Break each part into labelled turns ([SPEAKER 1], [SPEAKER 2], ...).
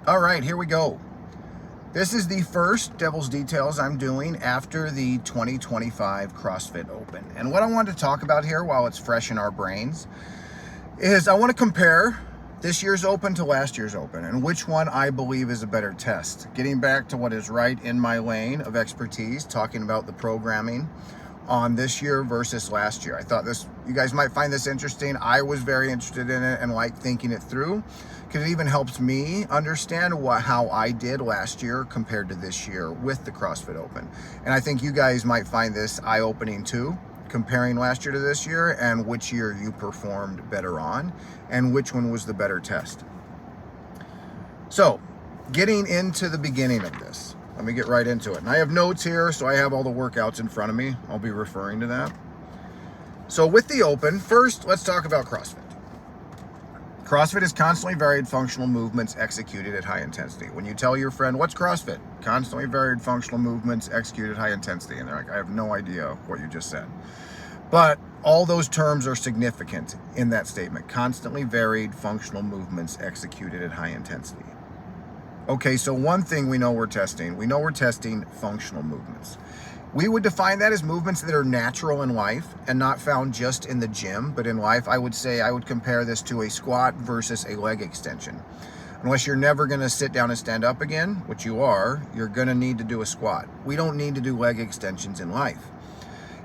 [SPEAKER 1] All right, here we go. This is the first Devil's Details I'm doing after the 2025 CrossFit Open. And what I want to talk about here while it's fresh in our brains is I want to compare this year's Open to last year's Open and which one I believe is a better test. Getting back to what is right in my lane of expertise, talking about the programming on this year versus last year. I thought you guys might find this interesting. I was very interested in it and like thinking it through because it even helps me understand how I did last year compared to this year with the CrossFit Open. And I think you guys might find this eye-opening too, comparing last year to this year and which year you performed better on and which one was the better test. So, getting into the beginning of this, let me get right into it. And I have notes here, so I have all the workouts in front of me. I'll be referring to that. So with the Open, first, let's talk about CrossFit. CrossFit is constantly varied functional movements executed at high intensity. When you tell your friend, what's CrossFit? Constantly varied functional movements executed at high intensity. And they're like, I have no idea what you just said. But all those terms are significant in that statement. Constantly varied functional movements executed at high intensity. Okay, so one thing we know we're testing functional movements. We would define that as movements that are natural in life and not found just in the gym, but in life. I would compare this to a squat versus a leg extension. Unless you're never gonna sit down and stand up again, which you are, you're gonna need to do a squat. We don't need to do leg extensions in life.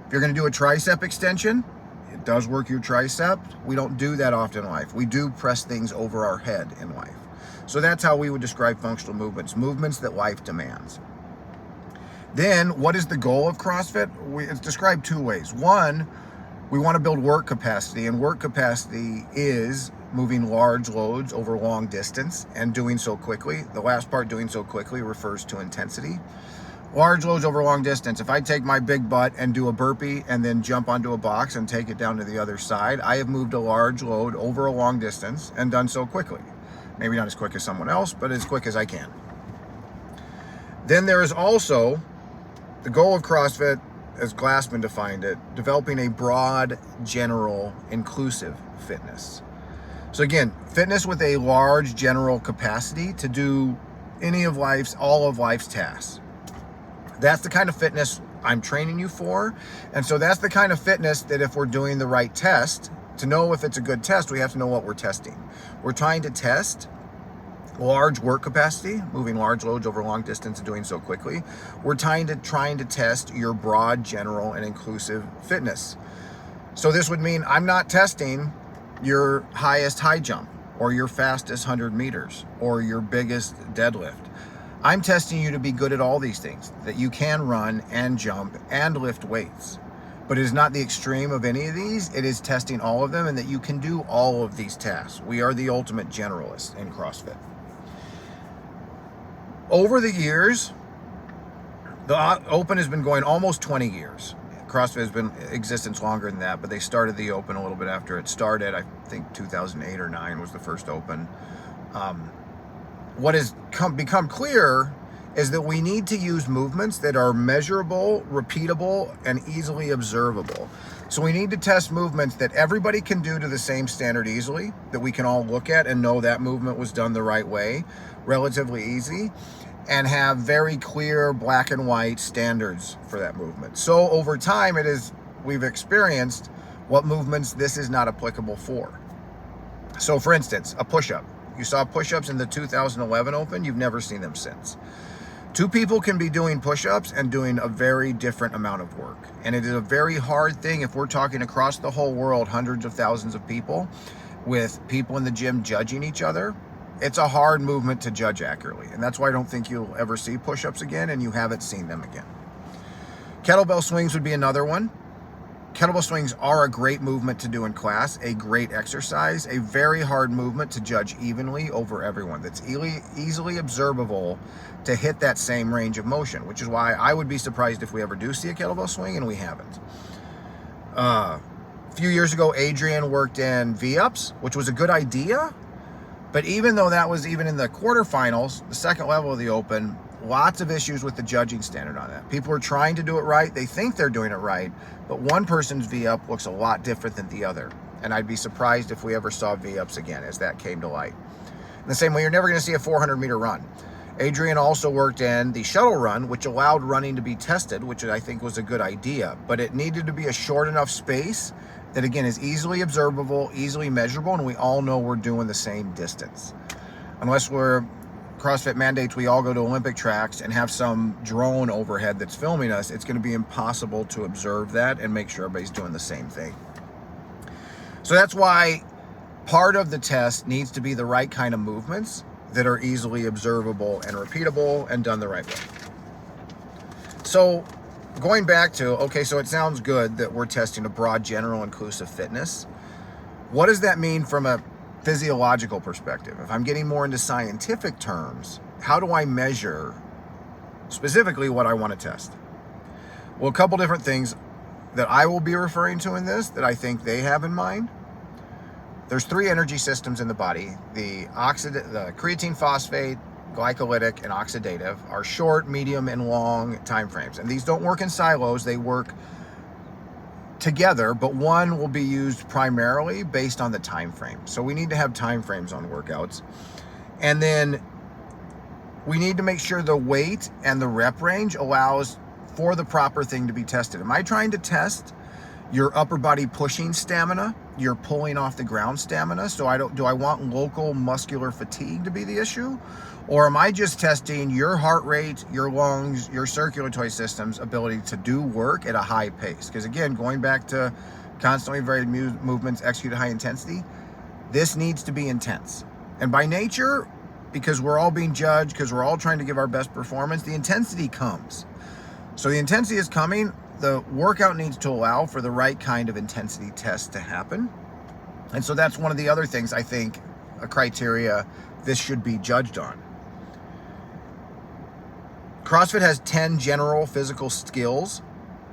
[SPEAKER 1] If you're gonna do a tricep extension, it does work your tricep. We don't do that often in life. We do press things over our head in life. So that's how we would describe functional movements that life demands. Then, what is the goal of CrossFit? It's described two ways. One, we want to build work capacity, and work capacity is moving large loads over long distance and doing so quickly. The last part, doing so quickly, refers to intensity. Large loads over long distance. If I take my big butt and do a burpee and then jump onto a box and take it down to the other side, I have moved a large load over a long distance and done so quickly. Maybe not as quick as someone else, but as quick as I can. Then there is also the goal of CrossFit, as Glassman defined it, developing a broad, general, inclusive fitness. So again, fitness with a large general capacity to do all of life's tasks. That's the kind of fitness I'm training you for. And so that's the kind of fitness that if we're doing the right test, to know if it's a good test, we have to know what we're testing. We're trying to test large work capacity, moving large loads over long distance and doing so quickly. We're trying to test your broad, general, and inclusive fitness. So this would mean I'm not testing your highest high jump or your fastest 100 meters or your biggest deadlift. I'm testing you to be good at all these things, that you can run and jump and lift weights. But it is not the extreme of any of these. It is testing all of them and that you can do all of these tasks. We are the ultimate generalists in CrossFit. Over the years, the Open has been going almost 20 years. CrossFit has been in existence longer than that, but they started the Open a little bit after it started. I think 2008 or 9 was the first Open. What has become clear is that we need to use movements that are measurable, repeatable, and easily observable. So we need to test movements that everybody can do to the same standard easily, that we can all look at and know that movement was done the right way, relatively easy, and have very clear black and white standards for that movement. So over time, we've experienced what movements this is not applicable for. So for instance, a push-up. You saw push-ups in the 2011 Open, you've never seen them since. Two people can be doing push-ups and doing a very different amount of work. And it is a very hard thing if we're talking across the whole world, hundreds of thousands of people, with people in the gym judging each other. It's a hard movement to judge accurately. And that's why I don't think you'll ever see push-ups again, and you haven't seen them again. Kettlebell swings would be another one. Kettlebell swings are a great movement to do in class, a great exercise, a very hard movement to judge evenly over everyone. That's easily observable to hit that same range of motion, which is why I would be surprised if we ever do see a kettlebell swing, and we haven't. A few years ago, Adrian worked in V-ups, which was a good idea, but even though that was even in the quarterfinals, the second level of the Open, lots of issues with the judging standard on that. People are trying to do it right. They think they're doing it right, but one person's V-up looks a lot different than the other. And I'd be surprised if we ever saw V-ups again as that came to light. In the same way, you're never going to see a 400-meter run. Adrian also worked in the shuttle run, which allowed running to be tested, which I think was a good idea. But it needed to be a short enough space that, again, is easily observable, easily measurable, and we all know we're doing the same distance. Unless CrossFit mandates we all go to Olympic tracks and have some drone overhead that's filming us, it's going to be impossible to observe that and make sure everybody's doing the same thing. So that's why part of the test needs to be the right kind of movements that are easily observable and repeatable and done the right way. So going back to, okay, so it sounds good that we're testing a broad, general, inclusive fitness. What does that mean from a physiological perspective? If I'm getting more into scientific terms, how do I measure specifically what I want to test? Well, a couple different things that I will be referring to in this that I think they have in mind. There's 3 energy systems in the body. The creatine phosphate, glycolytic, and oxidative are short, medium, and long time frames. And these don't work in silos. They work together, but one will be used primarily based on the time frame. So we need to have time frames on workouts. And then we need to make sure the weight and the rep range allows for the proper thing to be tested. Am I trying to test your upper body pushing stamina, your pulling off the ground stamina? So do I want local muscular fatigue to be the issue? Or am I just testing your heart rate, your lungs, your circulatory system's ability to do work at a high pace? Because again, going back to constantly varied movements executed at high intensity, this needs to be intense. And by nature, because we're all being judged, because we're all trying to give our best performance, the intensity comes. So the intensity is coming. The workout needs to allow for the right kind of intensity test to happen. And so that's one of the other things I think a criteria this should be judged on. CrossFit has 10 general physical skills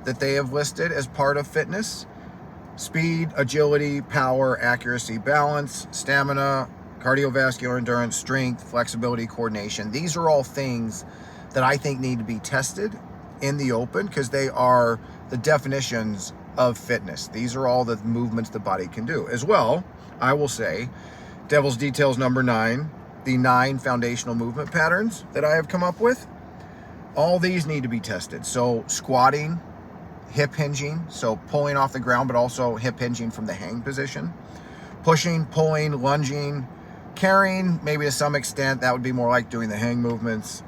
[SPEAKER 1] that they have listed as part of fitness: speed, agility, power, accuracy, balance, stamina, cardiovascular endurance, strength, flexibility, coordination. These are all things that I think need to be tested in the open because they are the definitions of fitness. These are all the movements the body can do. As well, I will say, Devil's Details number 9, the 9 foundational movement patterns that I have come up with, all these need to be tested. So squatting, hip hinging, so pulling off the ground, but also hip hinging from the hang position, pushing, pulling, lunging, carrying, maybe to some extent, that would be more like doing the hang movements.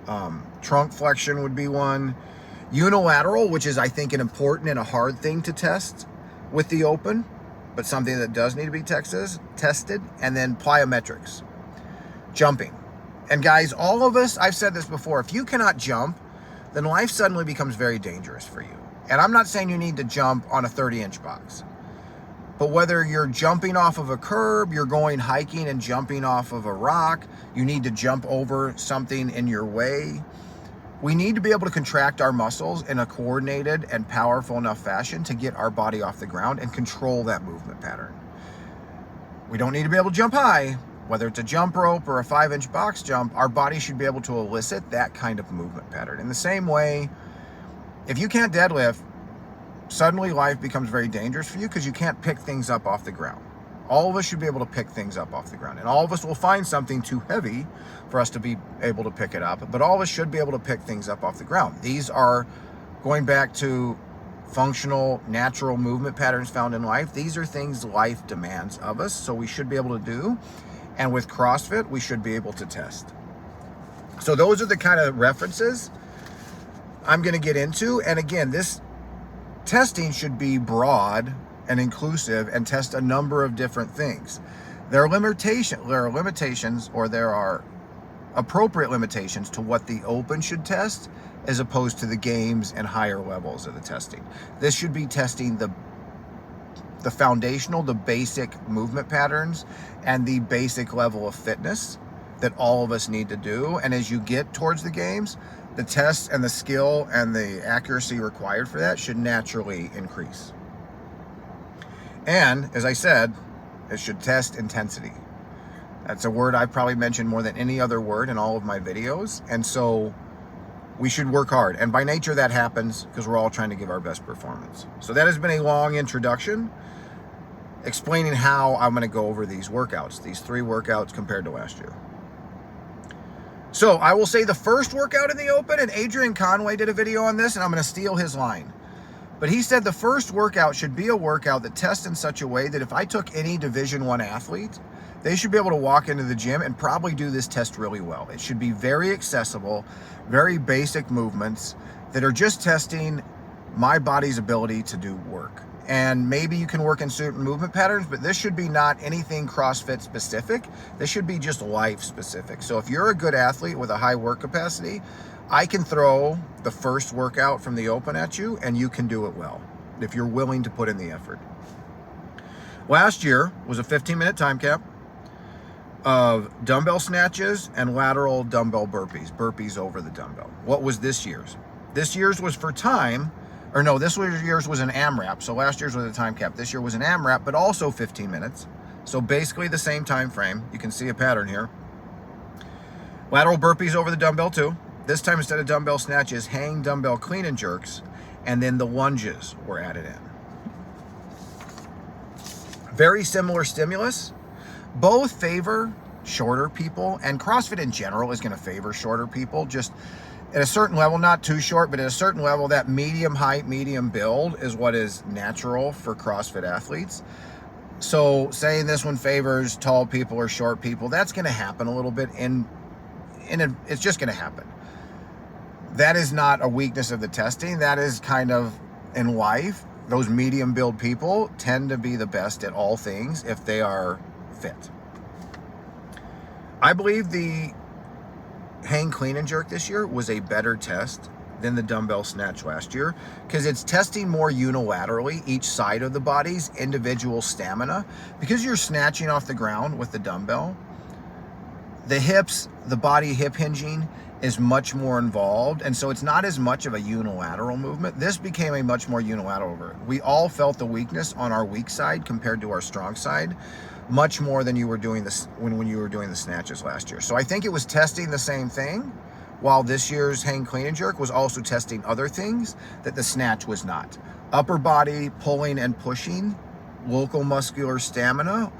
[SPEAKER 1] Trunk flexion would be one. Unilateral, which is, I think, an important and a hard thing to test with the open, but something that does need to be tested. And then plyometrics, jumping. And guys, all of us, I've said this before, if you cannot jump, then life suddenly becomes very dangerous for you. And I'm not saying you need to jump on a 30-inch box, but whether you're jumping off of a curb, you're going hiking and jumping off of a rock, you need to jump over something in your way, we need to be able to contract our muscles in a coordinated and powerful enough fashion to get our body off the ground and control that movement pattern. We don't need to be able to jump high. Whether it's a jump rope or a 5-inch box jump, our body should be able to elicit that kind of movement pattern. In the same way, if you can't deadlift, suddenly life becomes very dangerous for you because you can't pick things up off the ground. All of us should be able to pick things up off the ground, and all of us will find something too heavy for us to be able to pick it up, but all of us should be able to pick things up off the ground. These are, going back to functional, natural movement patterns found in life, these are things life demands of us, so we should be able to do, and with CrossFit, we should be able to test. So those are the kind of references I'm going to get into, and again, this testing should be broad and inclusive and test a number of different things. There are limitations, or there are appropriate limitations to what the open should test as opposed to the games and higher levels of the testing. This should be testing the foundational, the basic movement patterns and the basic level of fitness that all of us need to do. And as you get towards the games, the tests and the skill and the accuracy required for that should naturally increase. And as I said, it should test intensity. That's a word I've probably mentioned more than any other word in all of my videos. And so we should work hard. And by nature that happens because we're all trying to give our best performance. So that has been a long introduction explaining how I'm going to go over these workouts, these 3 workouts compared to last year. So I will say the first workout in the open, and Adrian Conway did a video on this, and I'm going to steal his line. But he said the first workout should be a workout that tests in such a way that if I took any Division I athlete, they should be able to walk into the gym and probably do this test really well. It should be very accessible, very basic movements that are just testing my body's ability to do work. And maybe you can work in certain movement patterns, but this should be not anything CrossFit specific. This should be just life specific. So if you're a good athlete with a high work capacity, I can throw the first workout from the open at you and you can do it well if you're willing to put in the effort. Last year was a 15-minute time cap of dumbbell snatches and lateral dumbbell burpees over the dumbbell. What was this year's? This year's was for time, or no, this year's was an AMRAP. So last year's was a time cap. This year was an AMRAP, but also 15 minutes. So basically the same time frame. You can see a pattern here. Lateral burpees over the dumbbell too. This time, instead of dumbbell snatches, hang dumbbell clean and jerks, and then the lunges were added in. Very similar stimulus. Both favor shorter people, and CrossFit in general is going to favor shorter people, just at a certain level, not too short, but at a certain level, that medium height, medium build is what is natural for CrossFit athletes. So saying this one favors tall people or short people, that's going to happen a little bit, and it's just going to happen. That is not a weakness of the testing. That is kind of in life. Those medium build people tend to be the best at all things if they are fit. I believe the hang clean and jerk this year was a better test than the dumbbell snatch last year because it's testing more unilaterally each side of the body's individual stamina. Because you're snatching off the ground with the dumbbell, the hips, the body hip hinging is much more involved, and so it's not as much of a unilateral movement. This became a much more unilateral. We all felt the weakness on our weak side compared to our strong side, much more than you were doing this when you were doing the snatches last year. So I think it was testing the same thing, while this year's hang clean and jerk was also testing other things that the snatch was not. Upper body pulling and pushing, local muscular stamina,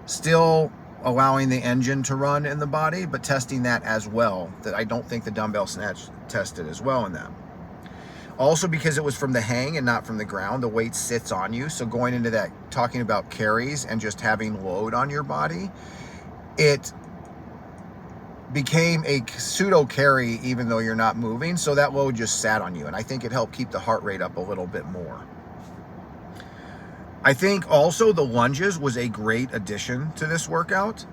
[SPEAKER 1] still allowing the engine to run in the body, but testing that as well. That I don't think the dumbbell snatch tested as well in that. Also, because it was from the hang and not from the ground, the weight sits on you. So going into that, talking about carries and just having load on your body, it became a pseudo carry even though you're not moving. So that load just sat on you. And I think it helped keep the heart rate up a little bit more. I think also the lunges was a great addition to this workout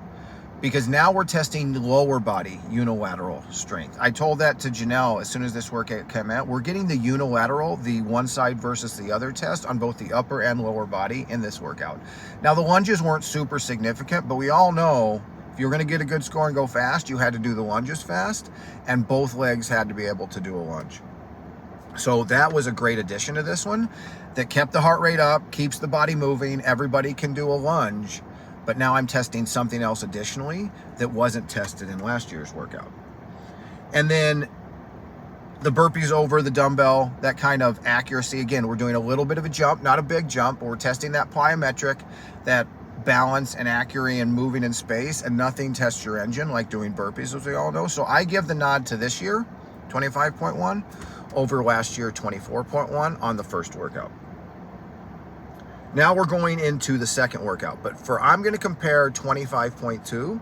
[SPEAKER 1] because now we're testing lower body unilateral strength. I told that to Janelle as soon as this workout came out. We're getting the unilateral, the one side versus the other test on both the upper and lower body in this workout. Now the lunges weren't super significant, but we all know if you're going to get a good score and go fast, you had to do the lunges fast, and both legs had to be able to do a lunge. So that was a great addition to this one that kept the heart rate up, keeps the body moving. Everybody can do a lunge, but now I'm testing something else additionally that wasn't tested in last year's workout. And then the burpees over the dumbbell, that kind of accuracy. Again, we're doing a little bit of a jump, not a big jump, but we're testing that plyometric, that balance and accuracy and moving in space, and nothing tests your engine like doing burpees, as we all know. So I give the nod to this year, 25.1, over last year, 24.1 on the first workout. Now we're going into the second workout, but I'm going to compare 25.2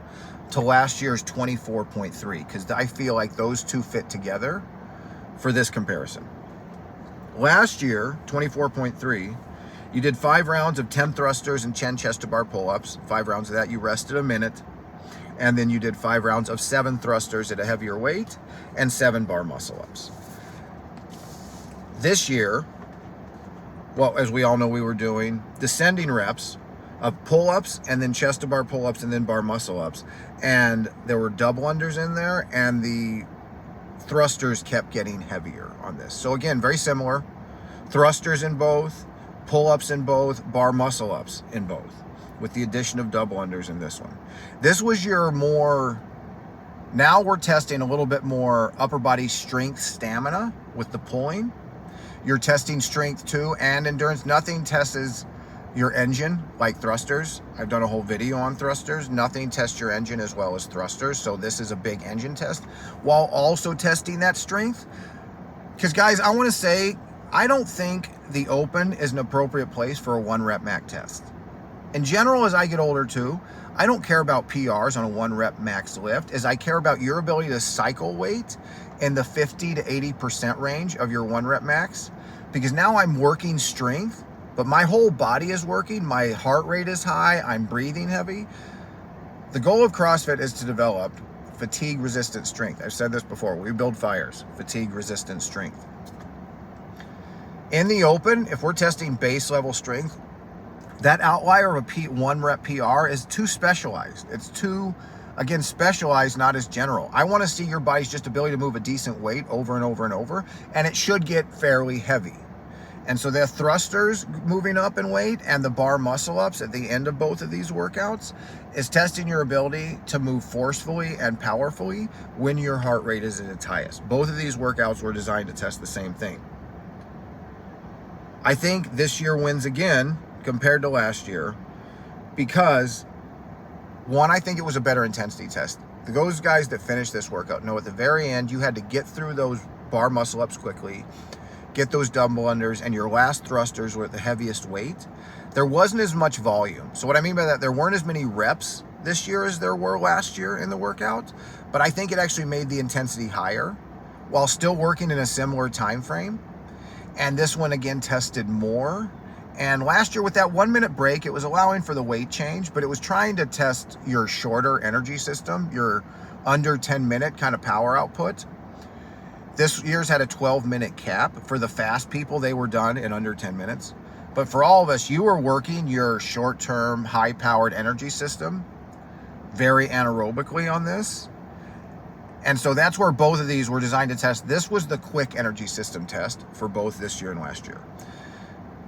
[SPEAKER 1] to last year's 24.3 because I feel like those two fit together for this comparison. Last year, 24.3, you did 5 rounds of 10 thrusters and 10 chest to bar pull-ups. 5 rounds of that, you rested a minute. And then you did 5 rounds of 7 thrusters at a heavier weight and 7 bar muscle-ups. This year, well, as we all know, we were doing descending reps of pull-ups and then chest to bar pull-ups and then bar muscle-ups. And there were double unders in there, and the thrusters kept getting heavier on this. So again, very similar. Thrusters in both, pull-ups in both, bar muscle-ups in both, with the addition of double unders in this one. This was your more, now we're testing a little bit more upper body strength stamina with the pulling. You're testing strength too and endurance. Nothing tests your engine like thrusters. I've done a whole video on thrusters. Nothing tests your engine as well as thrusters. So this is a big engine test while also testing that strength. Because guys, I want to say, I don't think the open is an appropriate place for a 1 rep max test. In general, as I get older too, I don't care about PRs on a 1 rep max lift, as I care about your ability to cycle weight in the 50 to 80% range of your 1 rep max. Because now I'm working strength, but my whole body is working. My heart rate is high. I'm breathing heavy. The goal of CrossFit is to develop fatigue resistant strength. I've said this before. We build fires, fatigue resistant strength. In the open, if we're testing base level strength, that outlier of a 1 rep PR is too specialized. It's too, again, specialized, not as general. I want to see your body's just ability to move a decent weight over and over and over, and it should get fairly heavy. And so the thrusters moving up in weight and the bar muscle ups at the end of both of these workouts is testing your ability to move forcefully and powerfully when your heart rate is at its highest. Both of these workouts were designed to test the same thing. I think this year wins again compared to last year because, one, I think it was a better intensity test. Those guys that finished this workout know at the very end you had to get through those bar muscle ups quickly, get those dumbbell unders, and your last thrusters were at the heaviest weight. There wasn't as much volume. So what I mean by that, there weren't as many reps this year as there were last year in the workout, but I think it actually made the intensity higher while still working in a similar time frame. And this one again tested more. And last year with that 1 minute break, it was allowing for the weight change, but it was trying to test your shorter energy system, your under 10 minute kind of power output. This year's had a 12-minute cap. For the fast people, they were done in under 10 minutes. But for all of us, you were working your short-term, high-powered energy system very anaerobically on this. And so that's where both of these were designed to test. This was the quick energy system test for both this year and last year.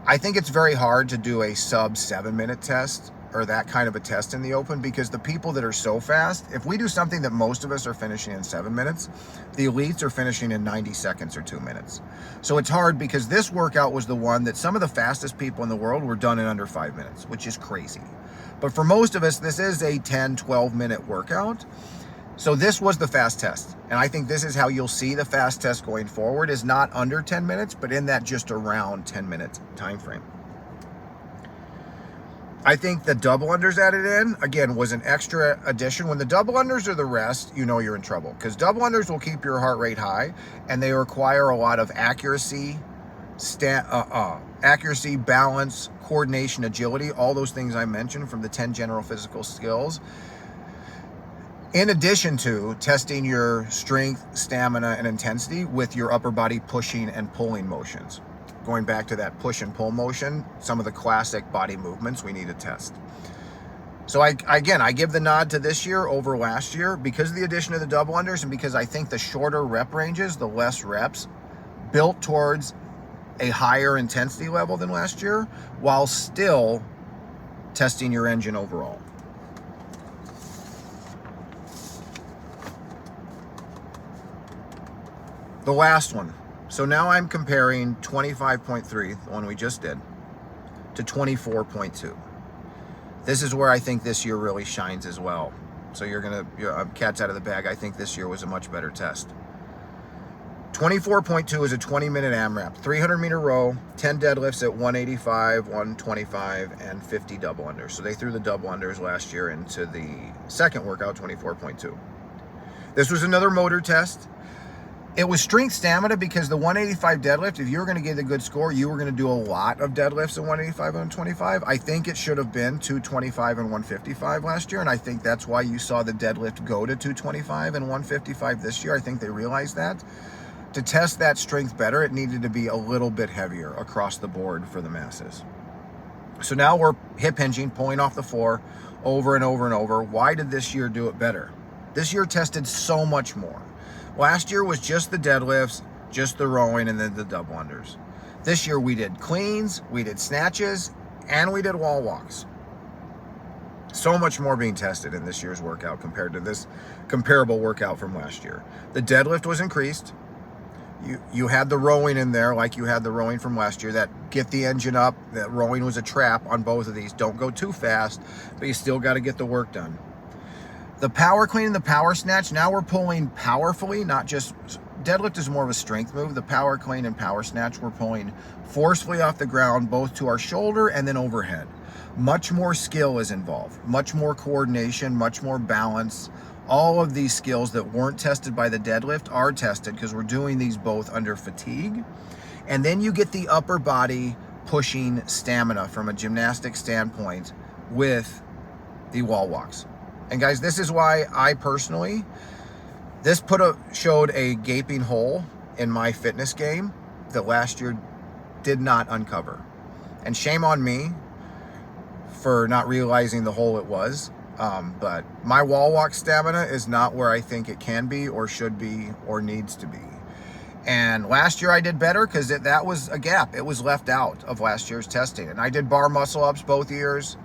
[SPEAKER 1] I think it's very hard to do a sub 7-minute test or that kind of a test in the open, because the people that are so fast, if we do something that most of us are finishing in 7 minutes, the elites are finishing in 90 seconds or 2 minutes. So it's hard because this workout was the one that some of the fastest people in the world were done in under 5 minutes, which is crazy. But for most of us, this is a 10, 12-minute workout. So this was the fast test. And I think this is how you'll see the fast test going forward, is not under 10 minutes, but in that just around 10-minute time frame. I think the double unders added in, again, was an extra addition. When the double unders are the rest, you know you're in trouble, because double unders will keep your heart rate high, and they require a lot of accuracy, balance, coordination, agility, all those things I mentioned from the 10 general physical skills. In addition to testing your strength, stamina, and intensity with your upper body pushing and pulling motions. Going back to that push and pull motion, some of the classic body movements we need to test. So I give the nod to this year over last year because of the addition of the double unders, and because I think the shorter rep ranges, the less reps, built towards a higher intensity level than last year, while still testing your engine overall. The last one. So now I'm comparing 25.3, the one we just did, to 24.2. This is where I think this year really shines as well. So cat's out of the bag. I think this year was a much better test. 24.2 is a 20-minute AMRAP, 300-meter row, 10 deadlifts at 185, 125, and 50 double unders. So they threw the double unders last year into the second workout, 24.2. This was another motor test. It was strength stamina because the 185 deadlift, if you were going to get a good score, you were going to do a lot of deadlifts at 185 and 125. I think it should have been 225 and 155 last year, and I think that's why you saw the deadlift go to 225 and 155 this year. I think they realized that. To test that strength better, it needed to be a little bit heavier across the board for the masses. So now we're hip hinging, pulling off the floor over and over and over. Why did this year do it better? This year tested so much more. Last year was just the deadlifts, just the rowing, and then the double unders. This year we did cleans, we did snatches, and we did wall walks. So much more being tested in this year's workout compared to this comparable workout from last year. The deadlift was increased. You had the rowing in there, like you had the rowing from last year, that get the engine up. That rowing was a trap on both of these. Don't go too fast, but you still got to get the work done. The power clean and the power snatch, now we're pulling powerfully, not just, deadlift is more of a strength move. The power clean and power snatch, we're pulling forcefully off the ground, both to our shoulder and then overhead. Much more skill is involved, much more coordination, much more balance. All of these skills that weren't tested by the deadlift are tested because we're doing these both under fatigue. And then you get the upper body pushing stamina from a gymnastic standpoint with the wall walks. And guys, this is why I personally, this showed a gaping hole in my fitness game that last year did not uncover. And shame on me for not realizing the hole it was. But my wall walk stamina is not where I think it can be or should be or needs to be. And last year I did better because that was a gap. It was left out of last year's testing. And I did bar muscle ups both years.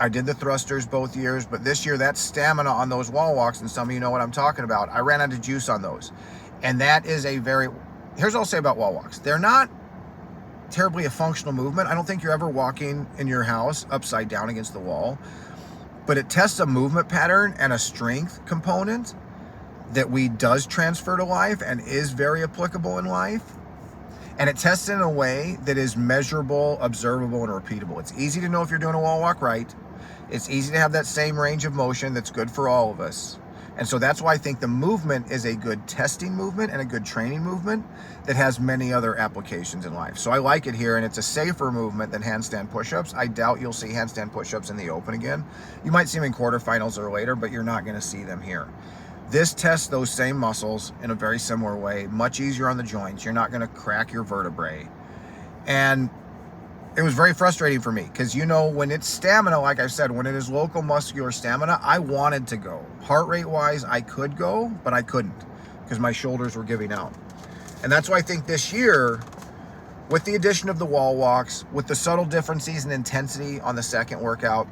[SPEAKER 1] I did the thrusters both years. But this year, that stamina on those wall walks, and some of you know what I'm talking about, I ran out of juice on those. And that is here's what I'll say about wall walks. They're not terribly a functional movement. I don't think you're ever walking in your house upside down against the wall. But it tests a movement pattern and a strength component that does transfer to life and is very applicable in life. And it tests in a way that is measurable, observable, and repeatable. It's easy to know if you're doing a wall walk right. It's easy to have that same range of motion that's good for all of us. And so that's why I think the movement is a good testing movement and a good training movement that has many other applications in life. So I like it here, and it's a safer movement than handstand push-ups. I doubt you'll see handstand push-ups in the open again. You might see them in quarterfinals or later, but you're not going to see them here. This tests those same muscles in a very similar way, much easier on the joints. You're not going to crack your vertebrae. And it was very frustrating for me because, when it's stamina, like I said, when it is local muscular stamina, I wanted to go. Heart rate wise, I could go, but I couldn't because my shoulders were giving out. And that's why I think this year, with the addition of the wall walks, with the subtle differences in intensity on the second workout,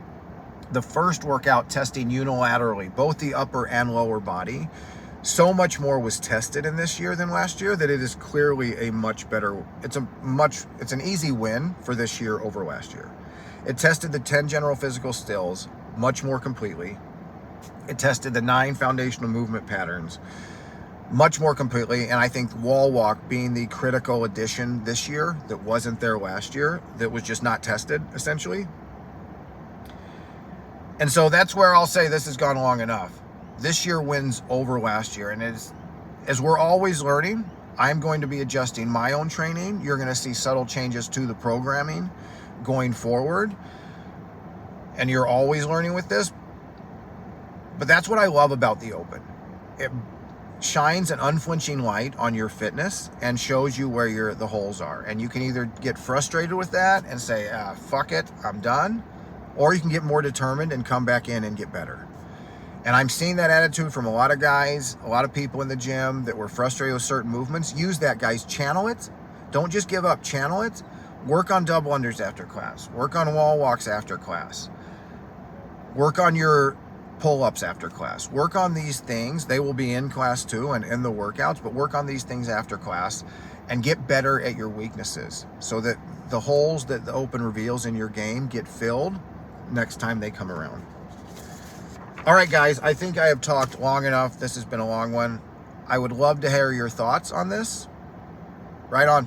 [SPEAKER 1] the first workout testing unilaterally, both the upper and lower body, so much more was tested in this year than last year that it is clearly a much better, it's an easy win for this year over last year. It tested the 10 general physical skills much more completely. It tested the 9 foundational movement patterns much more completely. And I think wall walk being the critical addition this year that wasn't there last year, that was just not tested essentially. And so that's where I'll say this has gone long enough. This year wins over last year, and as we're always learning, I'm going to be adjusting my own training. You're going to see subtle changes to the programming going forward, and you're always learning with this. But that's what I love about the Open. It shines an unflinching light on your fitness and shows you where the holes are. And you can either get frustrated with that and say, fuck it, I'm done, or you can get more determined and come back in and get better. And I'm seeing that attitude from a lot of guys, a lot of people in the gym that were frustrated with certain movements. Use that, guys. Channel it. Don't just give up. Channel it. Work on double unders after class. Work on wall walks after class. Work on your pull-ups after class. Work on these things. They will be in class too and in the workouts, but work on these things after class and get better at your weaknesses so that the holes that the Open reveals in your game get filled next time they come around. All right, guys, I think I have talked long enough. This has been a long one. I would love to hear your thoughts on this. Right on.